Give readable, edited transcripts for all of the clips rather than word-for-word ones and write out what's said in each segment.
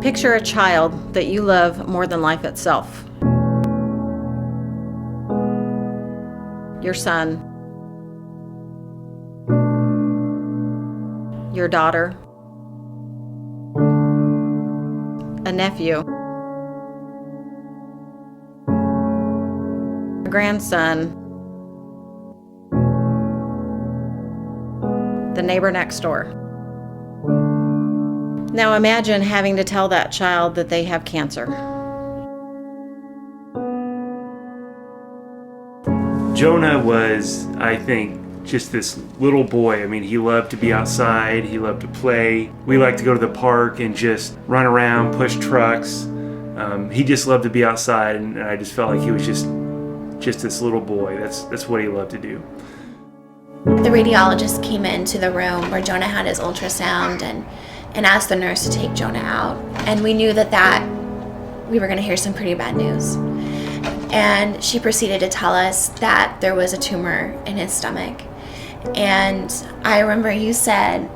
Picture a child that you love more than life itself. Your son, your daughter, a nephew, a grandson, the neighbor next door. Now imagine having to tell that child that they have cancer. Jonah was, I think, just this little boy. I mean, he loved to be outside, he loved to play. We liked to go to the park and just run around, push trucks. He just loved to be outside, and I just felt like he was just this little boy. That's what he loved to do. The radiologist came into the room where Jonah had his ultrasound and asked the nurse to take Jonah out. And we knew that we were going to hear some pretty bad news. And she proceeded to tell us that there was a tumor in his stomach. And I remember you said,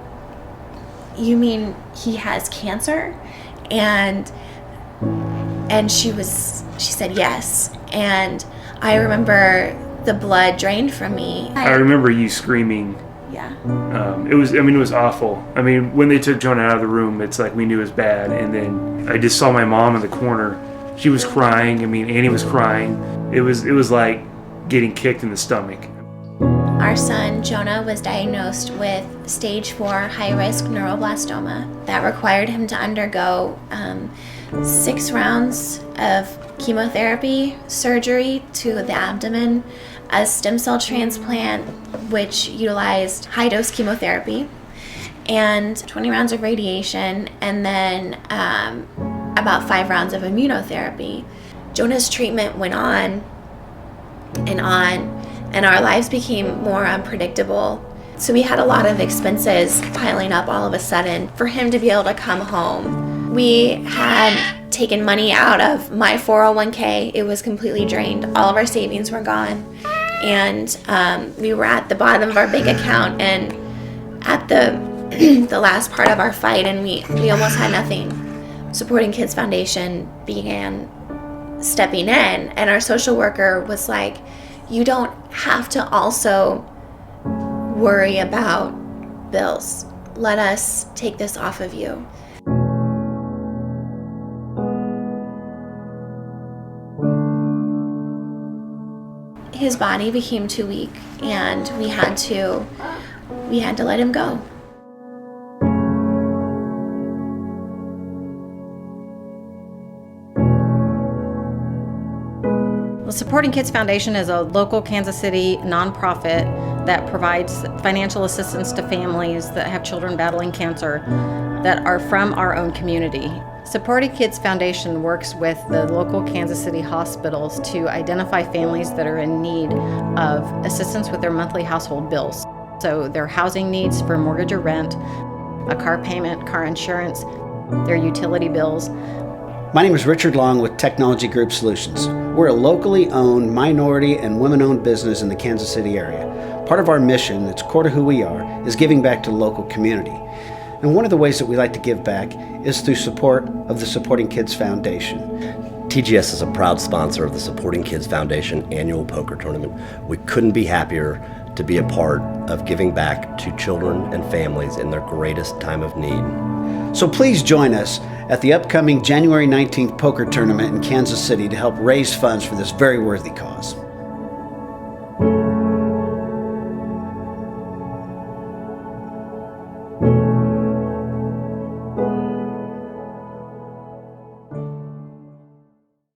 "You mean he has cancer?" And she said yes. And I remember the blood drained from me. I remember you screaming. Yeah. It was awful. I mean, when they took Jonah out of the room, it's like we knew it was bad. And then I just saw my mom in the corner. She was crying. I mean, Annie was crying. It was like getting kicked in the stomach. Our son, Jonah, was diagnosed with stage 4 high-risk neuroblastoma that required him to undergo 6 rounds of chemotherapy, surgery to the abdomen, a stem cell transplant, which utilized high-dose chemotherapy, and 20 rounds of radiation, and then about 5 rounds of immunotherapy. Jonah's treatment went on, and our lives became more unpredictable. So we had a lot of expenses piling up all of a sudden for him to be able to come home. We had taken money out of my 401k. It was completely drained. All of our savings were gone. And we were at the bottom of our bank account and at the last part of our fight, and we almost had nothing. Supporting Kids Foundation began stepping in, and our social worker was like, "You don't have to also worry about bills. Let us take this off of you." His body became too weak, and we had to let him go. The Supporting Kids Foundation is a local Kansas City nonprofit that provides financial assistance to families that have children battling cancer that are from our own community. Supporting Kids Foundation works with the local Kansas City hospitals to identify families that are in need of assistance with their monthly household bills. So their housing needs for mortgage or rent, a car payment, car insurance, their utility bills. My name is Richard Long with Technology Group Solutions. We're a locally owned, minority, and women-owned business in the Kansas City area. Part of our mission, that's core to who we are, is giving back to the local community. And one of the ways that we like to give back is through support of the Supporting Kids Foundation. TGS is a proud sponsor of the Supporting Kids Foundation annual poker tournament. We couldn't be happier to be a part of giving back to children and families in their greatest time of need. So please join us at the upcoming January 19th poker tournament in Kansas City to help raise funds for this very worthy cause.